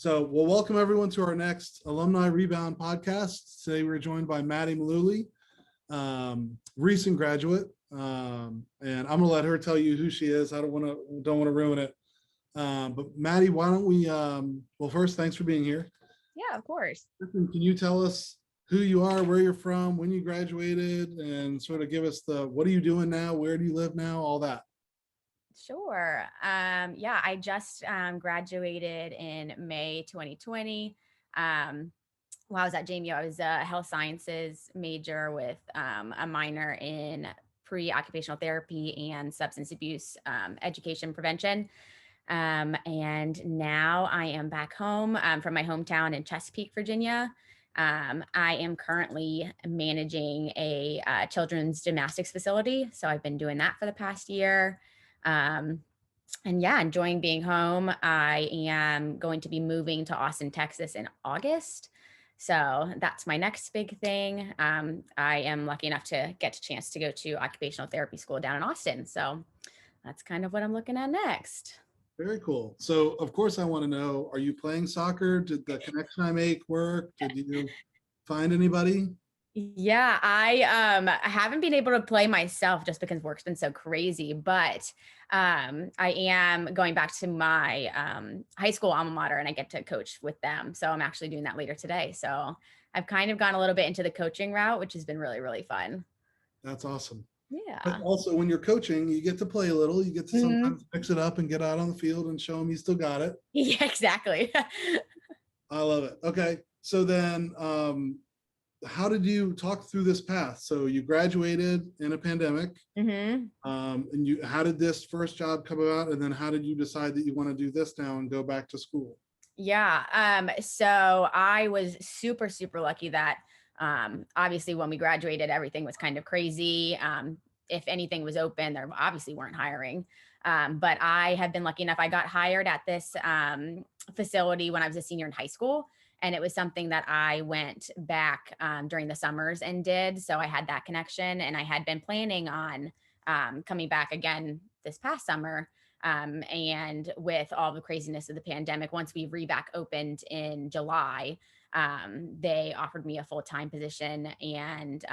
We'll welcome everyone to our next Alumni Rebound Podcast. Today we're joined by Maddie Malooly, recent graduate, and I'm gonna let her tell you who she is. I don't want to ruin it. But Maddie, why don't we? Well, first, thanks for being here. Yeah, of course. Can you tell us who you are, where you're from, when you graduated, and sort of give us what are you doing now, where do you live now, all that? Sure. Yeah, I just graduated in May 2020. While I was at JMU, I was a health sciences major with a minor in pre-occupational therapy and substance abuse education prevention. And now I am back home from my hometown in Chesapeake, Virginia. I am currently managing a children's gymnastics facility. So I've been doing that for the past year. And yeah, enjoying being home. I am going to be moving to Austin, Texas in August. So that's my next big thing. I am lucky enough to get a chance to go to occupational therapy school down in Austin. So that's kind of what I'm looking at next. Very cool. So of course I want to know, are you playing soccer? Did the connection I make work? Did you find anybody? Yeah, I haven't been able to play myself just because work's been so crazy, but I am going back to my high school alma mater and I get to coach with them. So I'm actually doing that later today. So I've kind of gone a little bit into the coaching route, which has been really, really fun. That's awesome. Yeah. But also when you're coaching, you get to play a little, you get to sometimes mix it up and get out on the field and show them you still got it. Yeah, exactly. I love it. Okay. So then, how did you talk through this path? So you graduated in a pandemic, and how did this first job come about? And then how did you decide that you want to do this now and go back to school? Yeah. So I was super, super lucky that obviously when we graduated, everything was kind of crazy. If anything was open, there obviously weren't hiring. But I have been lucky enough. I got hired at this facility when I was a senior in high school. And it was something that I went back during the summers and did. So I had that connection and I had been planning on coming back again this past summer. And with all the craziness of the pandemic, once we back opened in July, they offered me a full-time position and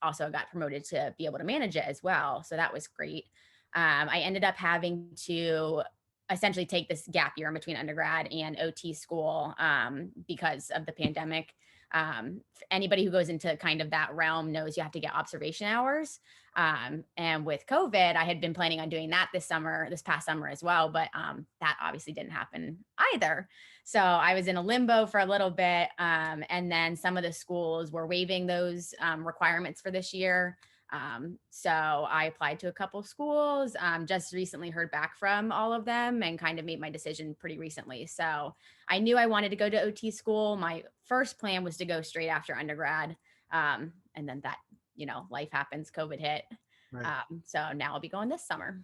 also got promoted to be able to manage it as well. So that was great. I ended up having to essentially take this gap year in between undergrad and OT school because of the pandemic. Anybody who goes into kind of that realm knows you have to get observation hours. And with COVID, I had been planning on doing that this past summer as well, but that obviously didn't happen either. So I was in a limbo for a little bit. And then some of the schools were waiving those requirements for this year. So I applied to a couple schools, just recently heard back from all of them and kind of made my decision pretty recently. So I knew I wanted to go to OT school. My first plan was to go straight after undergrad. And then that, life happens, COVID hit. Right. So now I'll be going this summer.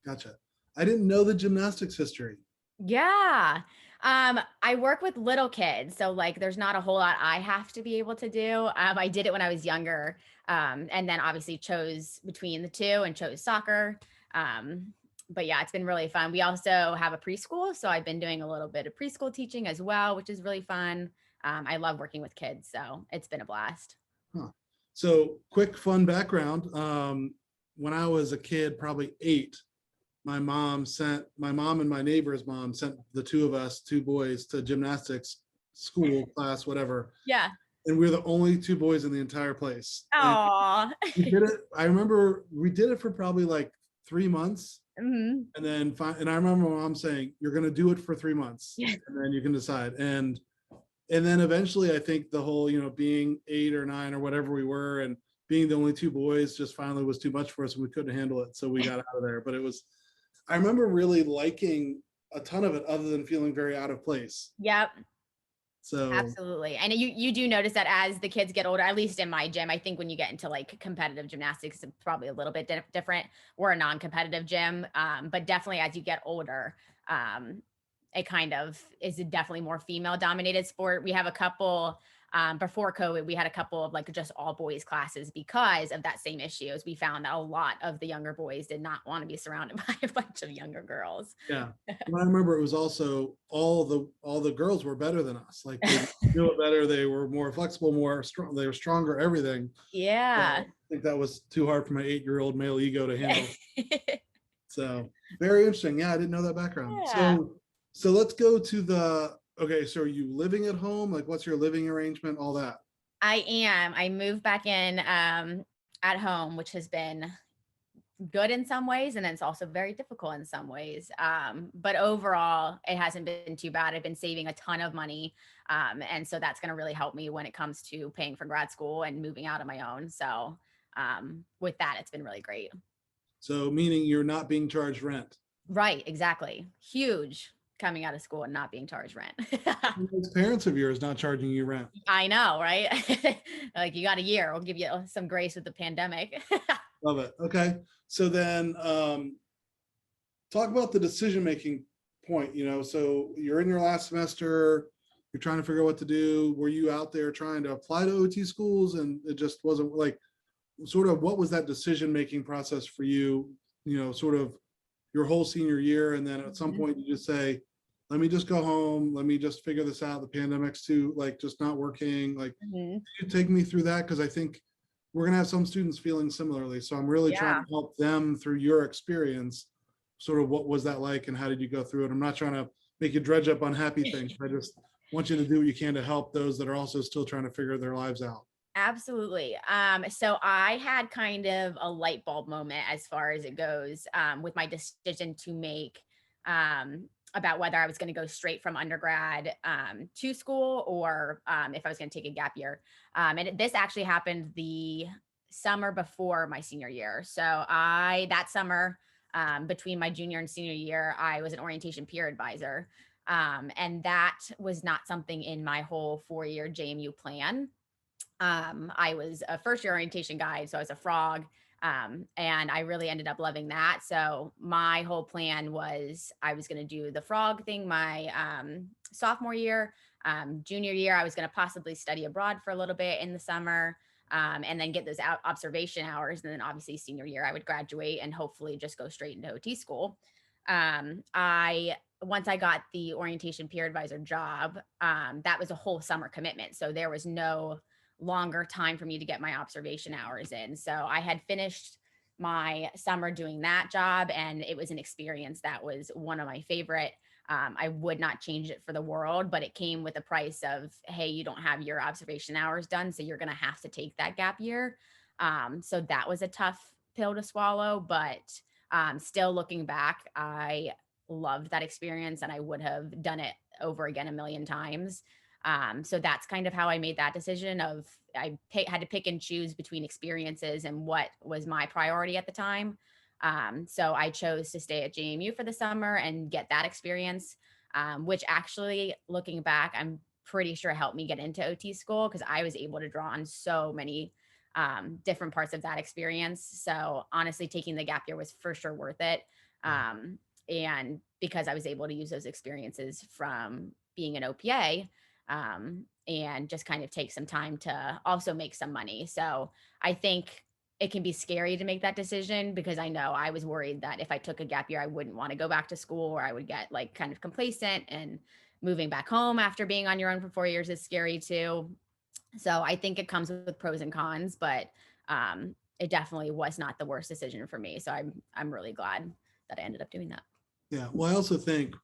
Gotcha. I didn't know the gymnastics history. Yeah. I work with little kids. So there's not a whole lot I have to be able to do. I did it when I was younger. And then obviously chose between the two and chose soccer. But yeah, it's been really fun. We also have a preschool. So I've been doing a little bit of preschool teaching as well, which is really fun. I love working with kids. So it's been a blast. Huh. So quick fun background. When I was a kid, probably 8, my mom and my neighbor's mom sent the two of us, 2 boys, to gymnastics school, class, whatever. Yeah. And we're the only 2 boys in the entire place. Aww. We did it. I remember we did it for probably 3 months. Mm-hmm. And I remember my mom saying, "You're going to do it for 3 months, and then you can decide." And then eventually, I think the whole, being 8 or 9 or whatever we were, and being the only 2 boys just finally was too much for us, and we couldn't handle it, so we got out of there. But I remember really liking a ton of it, other than feeling very out of place. Yep. So absolutely. And you do notice that as the kids get older, at least in my gym, I think when you get into competitive gymnastics, it's probably a little bit different. We're a non-competitive gym, but definitely as you get older, it kind of is a definitely more female dominated sport. We have a couple Before COVID, we had a couple of like just all boys classes because of that same issue. As we found that a lot of the younger boys did not want to be surrounded by a bunch of younger girls. Yeah. Well, I remember it was also all the girls were better than us. Like they knew it better. They were more flexible, more strong. They were stronger, everything. Yeah. I think that was too hard for my 8-year-old male ego to handle. So very interesting. Yeah, I didn't know that background. Yeah. So let's go to okay, so are you living at home? Like what's your living arrangement? All that. I am. I moved back in at home, which has been good in some ways, and then it's also very difficult in some ways. But overall, it hasn't been too bad. I've been saving a ton of money. And so that's going to really help me when it comes to paying for grad school and moving out on my own. So with that, it's been really great. So meaning you're not being charged rent. Right, exactly. Huge coming out of school and not being charged rent. Those parents of yours not charging you rent. I know, right? Like you got a year. We'll give you some grace with the pandemic. Love it. Okay. So then talk about the decision-making point, so you're in your last semester, you're trying to figure out what to do. Were you out there trying to apply to OT schools and it just wasn't like, sort of what was that decision-making process for you, sort of your whole senior year? And then at some point you just say, let me just go home. Let me just figure this out. The pandemic's too, like, just not working. Like, can you take me through that? Because I think we're going to have some students feeling similarly. So I'm really trying to help them through your experience. Sort of what was that like and how did you go through it? I'm not trying to make you dredge up unhappy things. I just want you to do what you can to help those that are also still trying to figure their lives out. Absolutely. So I had kind of a light bulb moment as far as it goes with my decision to make about whether I was going to go straight from undergrad to school or if I was going to take a gap year. And this actually happened the summer before my senior year. So that summer between my junior and senior year, I was an orientation peer advisor. And that was not something in my whole 4-year JMU plan. I was a first year orientation guide, so I was a frog. And I really ended up loving that. So my whole plan was I was going to do the frog thing my sophomore year. Junior year, I was going to possibly study abroad for a little bit in the summer and then get those observation hours. And then obviously senior year, I would graduate and hopefully just go straight into OT school. Once I got the orientation peer advisor job, that was a whole summer commitment. So there was no longer time for me to get my observation hours in. So I had finished my summer doing that job and it was an experience that was one of my favorite. I would not change it for the world, but it came with a price of, hey, you don't have your observation hours done, so you're going to have to take that gap year. So that was a tough pill to swallow, but still looking back, I loved that experience and I would have done it over again a million times. So that's kind of how I made that decision of I had to pick and choose between experiences and what was my priority at the time. So I chose to stay at JMU for the summer and get that experience, which actually looking back, I'm pretty sure helped me get into OT school because I was able to draw on so many different parts of that experience. So honestly, taking the gap year was for sure worth it. And because I was able to use those experiences from being an OPA, and just kind of take some time to also make some money. So I think it can be scary to make that decision because I know I was worried that if I took a gap year, I wouldn't want to go back to school or I would get like kind of complacent, and moving back home after being on your own for 4 years is scary too. So I think it comes with pros and cons, but it definitely was not the worst decision for me. So I'm really glad that I ended up doing that. Yeah. Well, I also think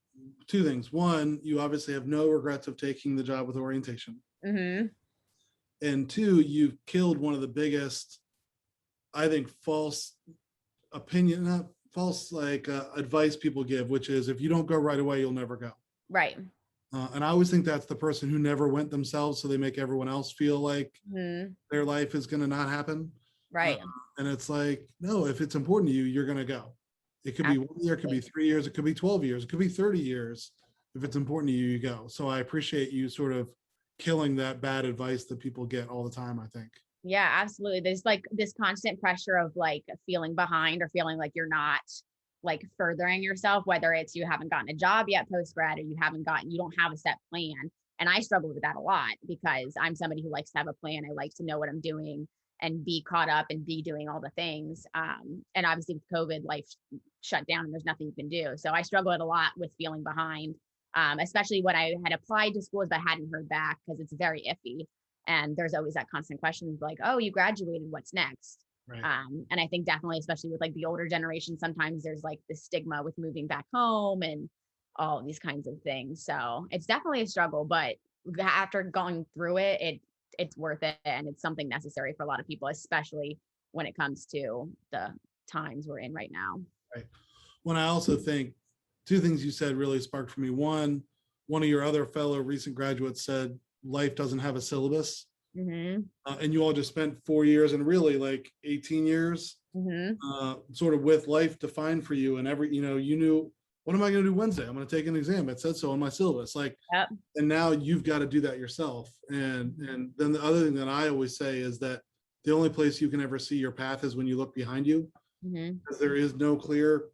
two things. One, you obviously have no regrets of taking the job with orientation. And two, you've killed one of the biggest, I think, false opinion, not false, like advice people give, which is if you don't go right away, you'll never go. Right. And I always think that's the person who never went themselves. So they make everyone else feel like their life is going to not happen. Right. And it's like, no, if it's important to you, you're going to go. It could be 1 year, it could be 3 years, it could be 12 years, it could be 30 years. If it's important to you, you go. So I appreciate you sort of killing that bad advice that people get all the time, I think. Yeah, absolutely. There's like this constant pressure of like feeling behind or feeling like you're not like furthering yourself, whether it's you haven't gotten a job yet post-grad or you don't have a set plan. And I struggle with that a lot because I'm somebody who likes to have a plan. I like to know what I'm doing and be caught up and be doing all the things. And obviously with COVID, life shut down and there's nothing you can do. So I struggled a lot with feeling behind, especially when I had applied to schools but hadn't heard back because it's very iffy. And there's always that constant question like, oh, you graduated, what's next? Right. And I think definitely, especially with like the older generation, sometimes there's like this stigma with moving back home and all of these kinds of things. So it's definitely a struggle, but after going through it, it's worth it. And it's something necessary for a lot of people, especially when it comes to the times we're in right now. Right. When I also think two things you said really sparked for me. One of your other fellow recent graduates said life doesn't have a syllabus. Mm-hmm. And you all just spent 4 years and really like 18 years sort of with life defined for you. And you knew, what am I going to do Wednesday? I'm going to take an exam. It said so on my syllabus. Like, yep. And now you've got to do that yourself. And then the other thing that I always say is that the only place you can ever see your path is when you look behind you. Because there is no clear,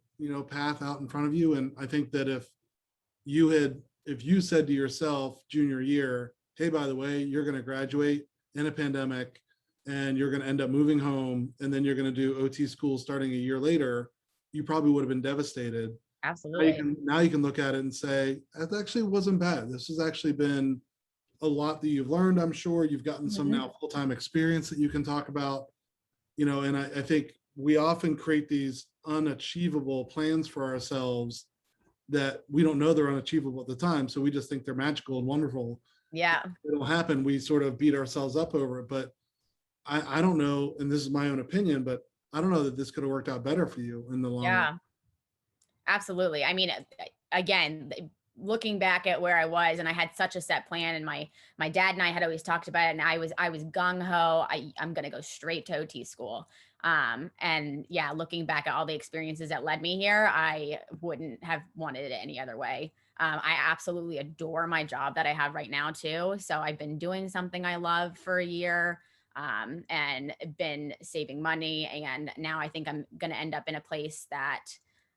path out in front of you. And I think that if you said to yourself junior year, hey, by the way, you're going to graduate in a pandemic and you're going to end up moving home and then you're going to do OT school starting a year later, you probably would have been devastated. Absolutely. Now you can look at it and say, that actually wasn't bad. This has actually been a lot that you've learned. I'm sure you've gotten some now full-time experience that you can talk about, and I think we often create these unachievable plans for ourselves that we don't know they're unachievable at the time. So we just think they're magical and wonderful. Yeah. It'll happen. We sort of beat ourselves up over it, but I don't know. And this is my own opinion, but I don't know that this could have worked out better for you in the long run. Absolutely. I mean, again, looking back at where I was, and I had such a set plan, and my dad and I had always talked about it, and I was gung ho. I'm going to go straight to OT school. And yeah, looking back at all the experiences that led me here, I wouldn't have wanted it any other way. I absolutely adore my job that I have right now too. So I've been doing something I love for a year, and been saving money. And now I think I'm going to end up in a place that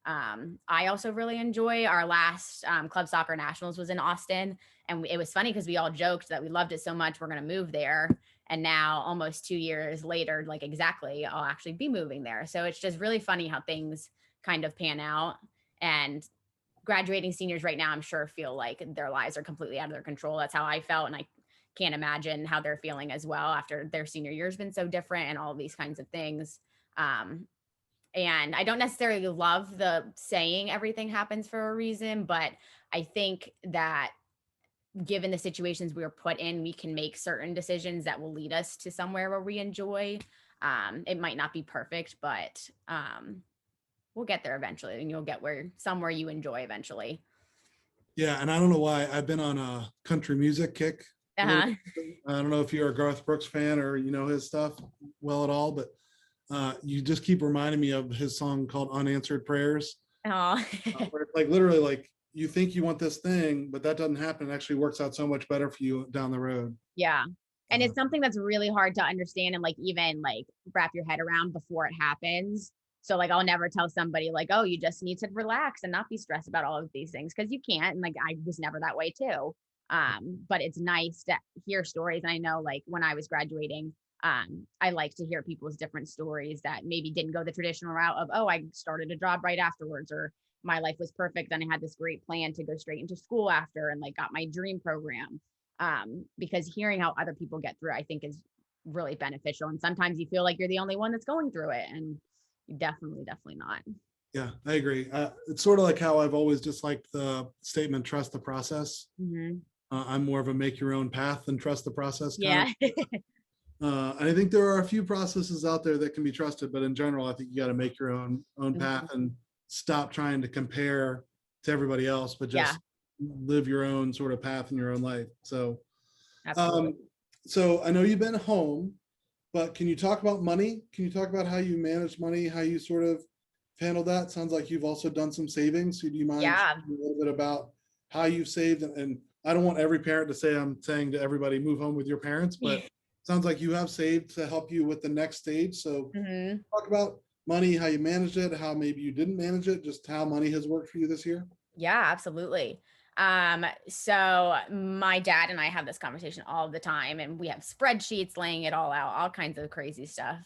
I also really enjoy. Our last club soccer nationals was in Austin, and it was funny because we all joked that we loved it so much we're going to move there. And now almost 2 years later, like exactly, I'll actually be moving there. So it's just really funny how things kind of pan out. And graduating seniors right now, I'm sure feel like their lives are completely out of their control. That's how I felt. And I can't imagine how they're feeling as well after their senior year has been so different and all these kinds of things. And I don't necessarily love the saying everything happens for a reason, but I think that given the situations we were put in, we can make certain decisions that will lead us to somewhere where we enjoy. It might not be perfect, but we'll get there eventually, and you'll get somewhere you enjoy eventually. Yeah. And I don't know why I've been on a country music kick. I don't know if you're a Garth Brooks fan or his stuff well at all, but you just keep reminding me of his song called Unanswered Prayers. Oh. Where it's like literally like you think you want this thing, but that doesn't happen. It actually works out so much better for you down the road. Yeah. And it's something that's really hard to understand and like even like wrap your head around before it happens. So like I'll never tell somebody like, oh, you just need to relax and not be stressed about all of these things, because you can't. And like I was never that way too. But it's nice to hear stories. And I know like when I was graduating, I like to hear people's different stories that maybe didn't go the traditional route of, oh, I started a job right afterwards, or my life was perfect and I had this great plan to go straight into school after and like got my dream program. Because hearing how other people get through, I think is really beneficial. And sometimes you feel like you're the only one that's going through it, and definitely not. Yeah, I agree. It's sort of like how I've always disliked the statement, trust the process. I'm more of a make your own path than trust the process. Yeah. I think there are a few processes out there that can be trusted, but in general, I think you got to make your own path and stop trying to compare to everybody else, but just live your own sort of path in your own life. So, so I know you've been home, but can you talk about money? Can you talk about how you manage money, how you sort of handle that? Sounds like you've also done some savings. So do you mind sharing a little bit about how you've saved? And I don't want every parent to say I'm saying to everybody, move home with your parents, but sounds like you have saved to help you with the next stage. So talk about money, how you managed it, how maybe you didn't manage it, just how money has worked for you this year. Yeah, absolutely. So my dad and I have this conversation all the time, and we have spreadsheets laying it all out, all kinds of crazy stuff.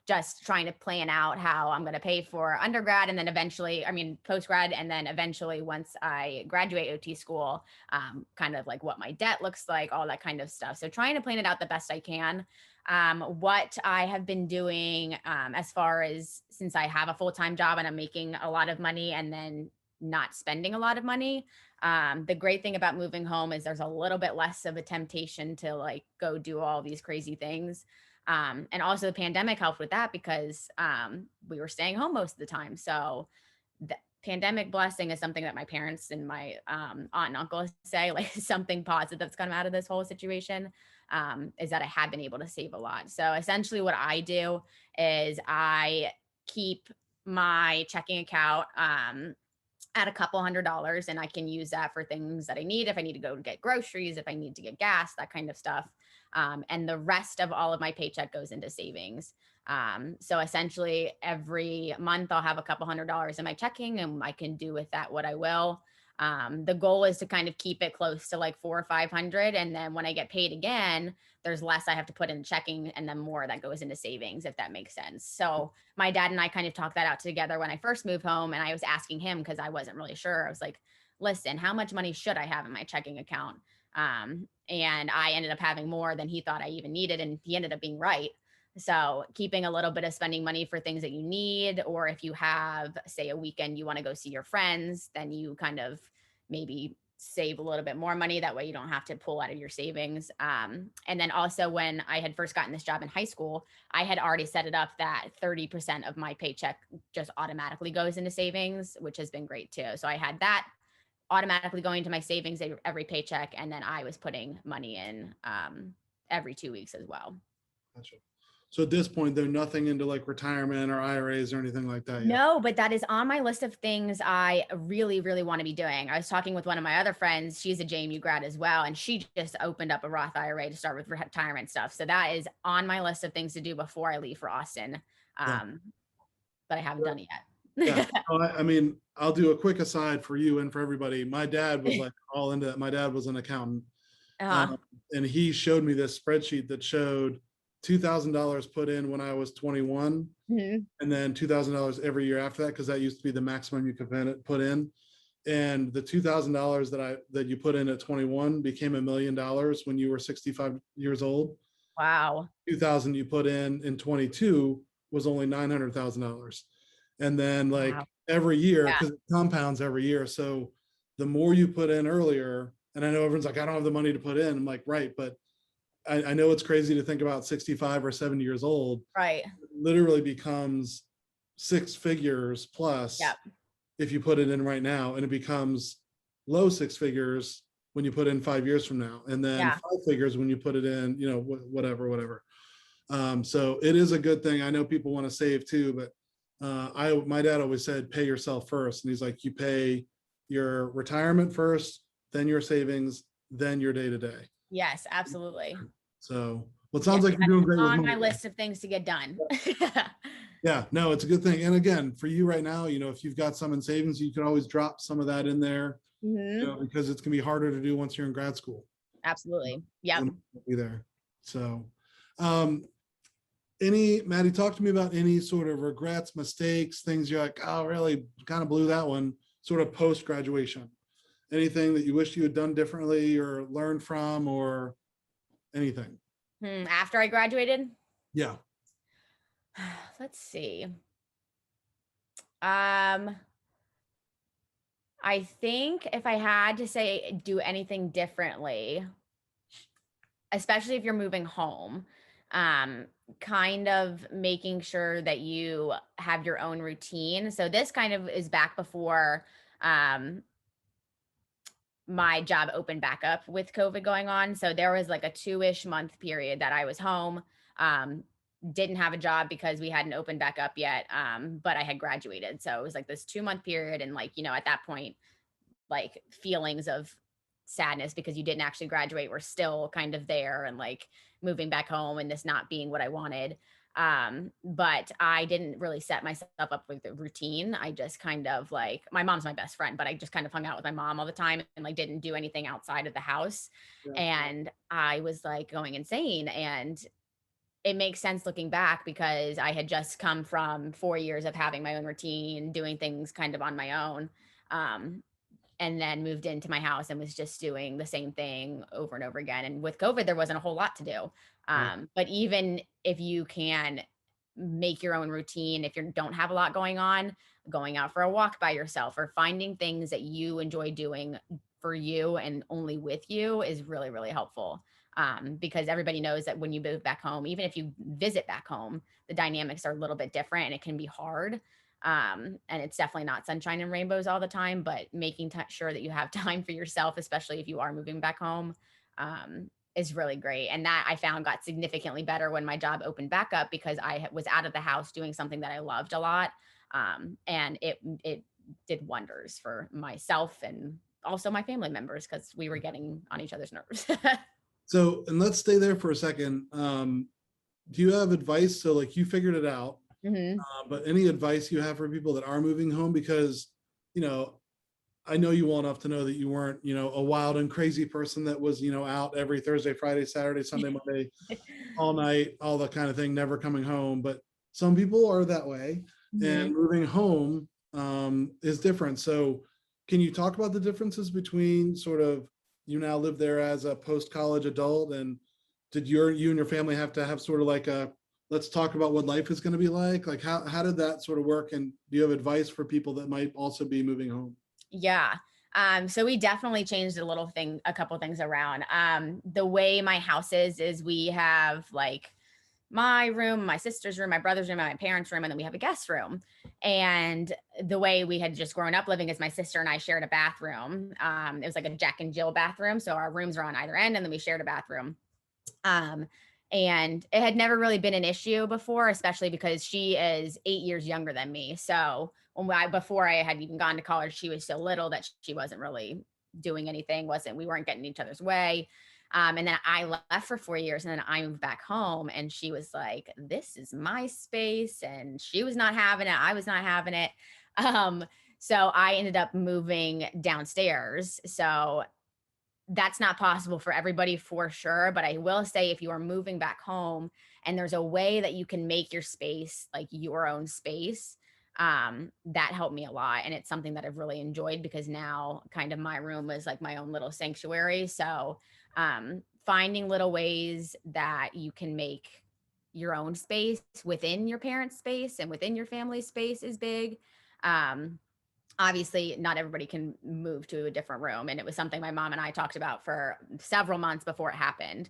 Just trying to plan out how I'm going to pay for undergrad and then eventually, post grad, and then eventually once I graduate OT school, kind of like what my debt looks like, all that kind of stuff. So trying to plan it out the best I can. What I have been doing, as far as since I have a full-time job and I'm making a lot of money and then not spending a lot of money. The great thing about moving home is there's a little bit less of a temptation to like go do all these crazy things. And also the pandemic helped with that because we were staying home most of the time. So the pandemic blessing is something that my parents and my aunt and uncle say, like something positive that's come out of this whole situation, is that I have been able to save a lot. So essentially what I do is I keep my checking account at a couple $100s, and I can use that for things that I need. If I need to go get groceries, if I need to get gas, that kind of stuff. And the rest of all of my paycheck goes into savings. So essentially every month I'll have a couple $100s in my checking and I can do with that what I will. The goal is to kind of keep it close to like 400 or 500. And then when I get paid again, there's less I have to put in checking and then more that goes into savings, if that makes sense. So my dad and I kind of talked that out together when I first moved home. And I was asking him because I wasn't really sure. I was like, listen, how much money should I have in my checking account? And I ended up having more than he thought I even needed. And he ended up being right. So keeping a little bit of spending money for things that you need, or if you have, say, a weekend you want to go see your friends, then you kind of maybe save a little bit more money. That way you don't have to pull out of your savings. And then also when I had first gotten this job in high school, I had already set it up that 30% of my paycheck just automatically goes into savings, which has been great too. So I had that automatically going to my savings every paycheck. And then I was putting money in every 2 weeks as well. Gotcha. So at this point, there's nothing into like retirement or IRAs or anything like that yet? No, but that is on my list of things I really, really want to be doing. I was talking with one of my other friends. She's a JMU grad as well. And she just opened up a Roth IRA to start with retirement stuff. So that is on my list of things to do before I leave for Austin. But I haven't done it yet. Yeah. I'll do a quick aside for you and for everybody. My dad was like all into that. My dad was an accountant. And he showed me this spreadsheet that showed $2,000 put in when I was 21, and then $2,000 every year after that, because that used to be the maximum you could put in. And the $2,000 that you put in at 21 became $1 million when you were 65 years old. Wow. 2,000 you put in 22 was only $900,000. And then every year, because it compounds every year. So the more you put in earlier, and I know everyone's like, I don't have the money to put in. I'm like, right, but I know it's crazy to think about 65 or 70 years old. Right. It literally becomes 6 figures plus if you put it in right now, and it becomes low 6 figures when you put in 5 years from now, and then 5 figures when you put it in, whatever. So it is a good thing. I know people want to save too, but my dad always said, pay yourself first. And he's like, you pay your retirement first, then your savings, then your day-to-day. Yes, absolutely. So, well, it sounds like you're doing great. On my list of things to get done. Yeah, no, it's a good thing. And again, for you right now, if you've got some in savings, you can always drop some of that in there, because it's gonna be harder to do once you're in grad school. Absolutely. Yeah. Be there. So, Maddie, talk to me about any sort of regrets, mistakes, things you're like, oh, really kind of blew that one, sort of post graduation. Anything that you wish you had done differently or learned from, or anything? After I graduated? Yeah. Let's see. I think if I had to say do anything differently, especially if you're moving home, kind of making sure that you have your own routine. So this kind of is back before my job opened back up with COVID going on. So there was like a 2-ish month period that I was home, didn't have a job because we hadn't opened back up yet. But I had graduated. So it was like this 2-month period. And at that point, like feelings of sadness because you didn't actually graduate were still kind of there, and like moving back home and this not being what I wanted. But I didn't really set myself up with a routine. I just kind of like, my mom's my best friend, but I just kind of hung out with my mom all the time and like didn't do anything outside of the house. Yeah. And I was like going insane. And it makes sense looking back because I had just come from 4 years of having my own routine, doing things kind of on my own. Um, and then moved into my house and was just doing the same thing over and over again. And with COVID, there wasn't a whole lot to do. Right. But even if you can make your own routine, if you don't have a lot going on, going out for a walk by yourself or finding things that you enjoy doing for you and only with you is really, really helpful. Because everybody knows that when you move back home, even if you visit back home, the dynamics are a little bit different and it can be hard. And it's definitely not sunshine and rainbows all the time, but making sure that you have time for yourself, especially if you are moving back home, is really great. And that I found got significantly better when my job opened back up because I was out of the house doing something that I loved a lot. And it did wonders for myself and also my family members because we were getting on each other's nerves. So, and let's stay there for a second. Do you have advice? So like you figured it out, Mhm. but any advice you have for people that are moving home? Because, you know, I know you well enough to know that you weren't, a wild and crazy person that was, out every Thursday, Friday, Saturday, Sunday, Monday, all night, all that kind of thing, never coming home. But some people are that way, and Mhm. moving home is different. So, can you talk about the differences between sort of you now live there as a post-college adult, and did you and your family have to have sort of like a let's talk about what life is going to be like? Like how did that sort of work? And do you have advice for people that might also be moving home? Yeah. So we definitely changed a couple things around. The way my house is we have like my room, my sister's room, my brother's room, and my parents' room, and then we have a guest room. And the way we had just grown up living is my sister and I shared a bathroom. It was like a Jack and Jill bathroom. So our rooms are on either end, and then we shared a bathroom. Um, and it had never really been an issue before, especially because she is 8 years younger than me. So before I had even gone to college, she was so little that she wasn't really doing anything. We weren't getting in each other's way. And then I left for 4 years and then I moved back home and she was like, this is my space. And she was not having it. I was not having it. Um, so I ended up moving downstairs. So that's not possible for everybody for sure. But I will say if you are moving back home and there's a way that you can make your space like your own space, that helped me a lot. And it's something that I've really enjoyed because now kind of my room is like my own little sanctuary. So finding little ways that you can make your own space within your parents' space and within your family space is big. Um, Obviously not everybody can move to a different room, and it was something my mom and I talked about for several months before it happened.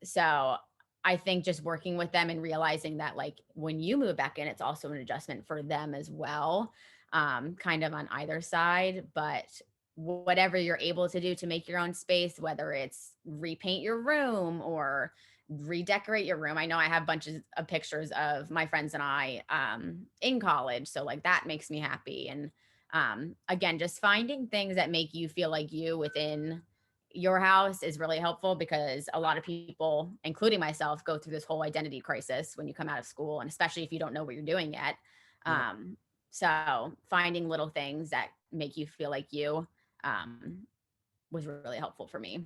So I think just working with them and realizing that like when you move back in, it's also an adjustment for them as well, kind of on either side. But whatever you're able to do to make your own space, whether it's repaint your room or redecorate your room. I know I have bunches of pictures of my friends and I in college. So like that makes me happy. And again, just finding things that make you feel like you within your house is really helpful because a lot of people, including myself, go through this whole identity crisis when you come out of school, and especially if you don't know what you're doing yet. Yeah. So finding little things that make you feel like you um, was really helpful for me.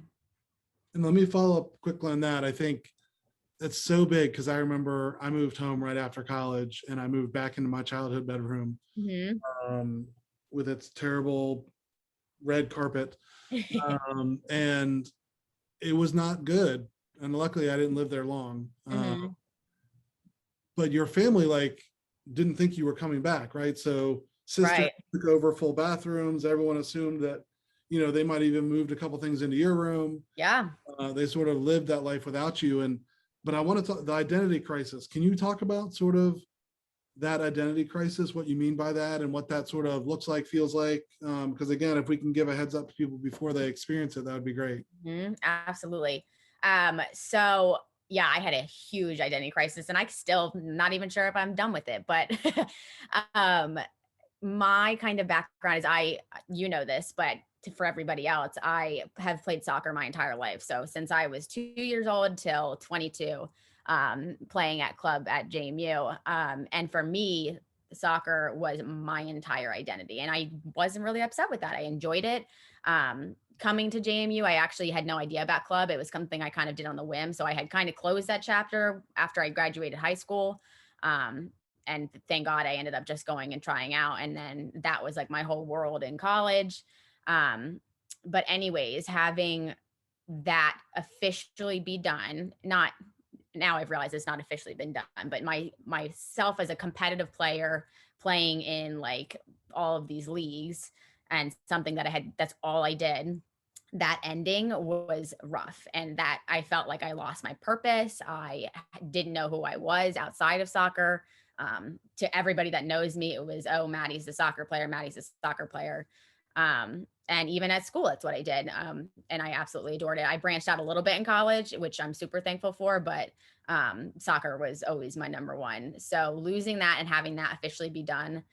And let me follow up quickly on that. I think that's so big because I remember I moved home right after college and I moved back into my childhood bedroom Mhm. um, with its terrible red carpet. And it was not good. And luckily I didn't live there long. Mhm. But your family like didn't think you were coming back, right? So sister Right. took over full bathrooms. Everyone assumed that, they might even moved a couple things into your room. Yeah. They sort of lived that life without you. But I want to talk the identity crisis. Can you talk about sort of that identity crisis, what you mean by that, and what that sort of looks like, feels like? Because again, if we can give a heads up to people before they experience it, that would be great. Absolutely. So yeah, I had a huge identity crisis and I still not even sure if I'm done with it, but um my kind of background is you know this, but for everybody else, I have played soccer my entire life. So since I was 2 years old till 22, playing at club at JMU. And for me, soccer was my entire identity, and I wasn't really upset with that. I enjoyed it. Coming to JMU, I actually had no idea about club. It was something I kind of did on the whim. So I had kind of closed that chapter after I graduated high school. And thank God I ended up just going and trying out. And then that was like my whole world in college. But anyways, having that officially be done, not now I've realized it's not officially been done, but myself as a competitive player playing in like all of these leagues and something that that's all I did, that ending was rough. And that I felt like I lost my purpose. I didn't know who I was outside of soccer. To everybody that knows me, it was, oh, Maddie's the soccer player. Maddie's a soccer player. And even at school, that's what I did. And I absolutely adored it. I branched out a little bit in college, which I'm super thankful for, but soccer was always my number one. So losing that and having that officially be done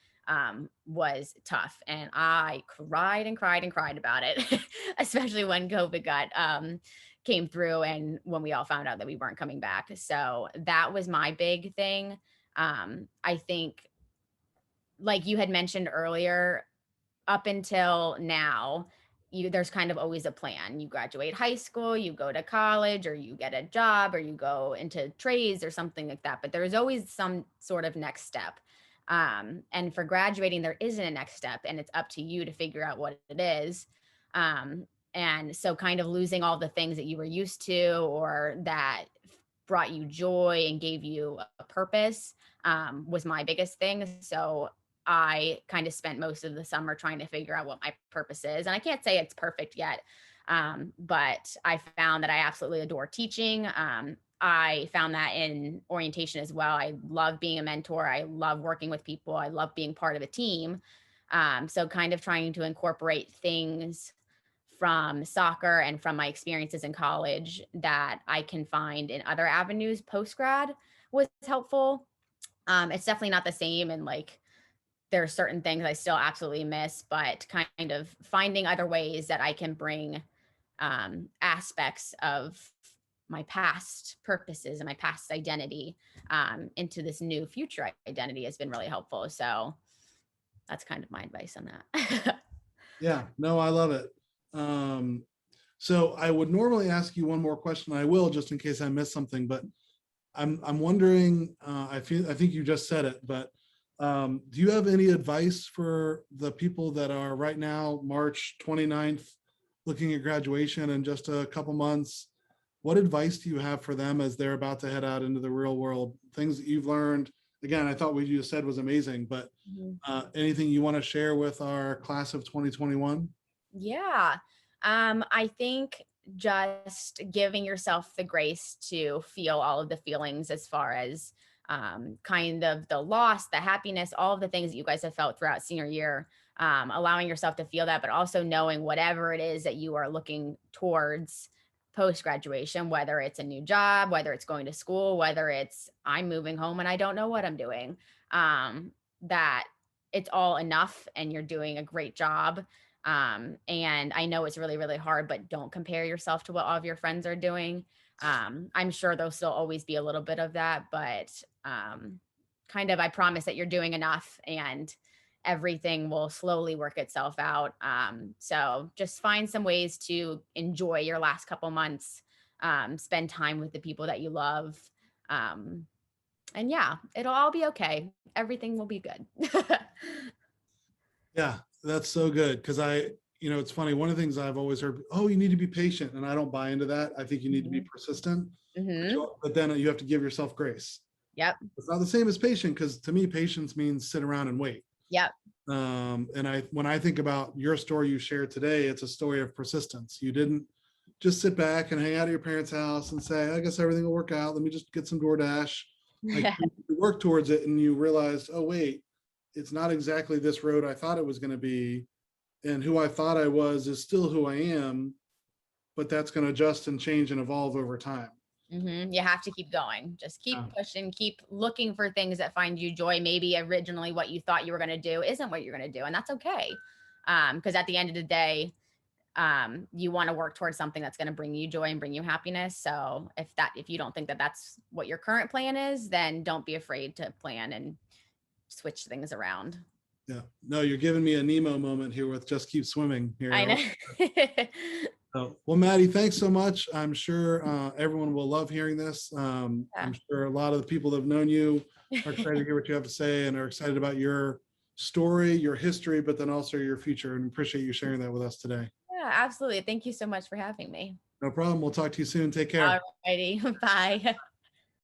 was tough. And I cried and cried and cried about it, especially when COVID came through and when we all found out that we weren't coming back. So that was my big thing. I think, like you had mentioned earlier, up until now, there's kind of always a plan. You graduate high school, you go to college, or you get a job, or you go into trades or something like that. But there's always some sort of next step. And for graduating, there isn't a next step, and it's up to you to figure out what it is. And so kind of losing all the things that you were used to or that brought you joy and gave you a purpose was my biggest thing. So I kind of spent most of the summer trying to figure out what my purpose is. And I can't say it's perfect yet, but I found that I absolutely adore teaching. I found that in orientation as well. I love being a mentor. I love working with people. I love being part of a team. So kind of trying to incorporate things from soccer and from my experiences in college that I can find in other avenues post-grad was helpful. It's definitely not the same. And like, there are certain things I still absolutely miss, but kind of finding other ways that I can bring aspects of my past purposes and my past identity into this new future identity has been really helpful. So that's kind of my advice on that. Yeah, no, I love it. So I would normally ask you one more question. I will, just in case I missed something, but I'm wondering, I think you just said it, but do you have any advice for the people that are right now, March 29th, looking at graduation in just a couple months? What advice do you have for them as they're about to head out into the real world? Things that you've learned. Again, I thought what you said was amazing, but anything you want to share with our class of 2021? Yeah. I think just giving yourself the grace to feel all of the feelings as far as kind of the loss, the happiness, all of the things that you guys have felt throughout senior year, allowing yourself to feel that, but also knowing whatever it is that you are looking towards post-graduation, whether it's a new job, whether it's going to school, whether it's I'm moving home and I don't know what I'm doing, that it's all enough and you're doing a great job. And I know it's really, really hard, but don't compare yourself to what all of your friends are doing. I'm sure there'll still always be a little bit of that, but kind of, I promise that you're doing enough and everything will slowly work itself out. So just find some ways to enjoy your last couple months, spend time with the people that you love. And yeah, it'll all be okay. Everything will be good. Yeah, that's so good. Because it's funny. One of the things I've always heard, oh, you need to be patient. And I don't buy into that. I think you need to be persistent, but then you have to give yourself grace. Yep. It's not the same as patient, because to me, patience means sit around and wait. Yep. And when I think about your story you shared today, it's a story of persistence. You didn't just sit back and hang out at your parents' house and say, I guess everything will work out. Let me just get some DoorDash. Like, you work towards it and you realized, oh, wait, it's not exactly this road I thought it was going to be. And who I thought I was is still who I am, but that's going to adjust and change and evolve over time. You have to keep going. Just keep pushing, keep looking for things that find you joy. Maybe originally what you thought you were going to do isn't what you're going to do. And that's okay. Because at the end of the day, you want to work towards something that's going to bring you joy and bring you happiness. So if you don't think that that's what your current plan is, then don't be afraid to plan and switch things around. Yeah, no, you're giving me a Nemo moment here with just keep swimming here. I know. Well, Maddie, thanks so much. I'm sure everyone will love hearing this. I'm sure a lot of the people that have known you are excited to hear what you have to say and are excited about your story, your history, but then also your future, and appreciate you sharing that with us today. Yeah, absolutely. Thank you so much for having me. No problem. We'll talk to you soon. Take care. All righty. Bye.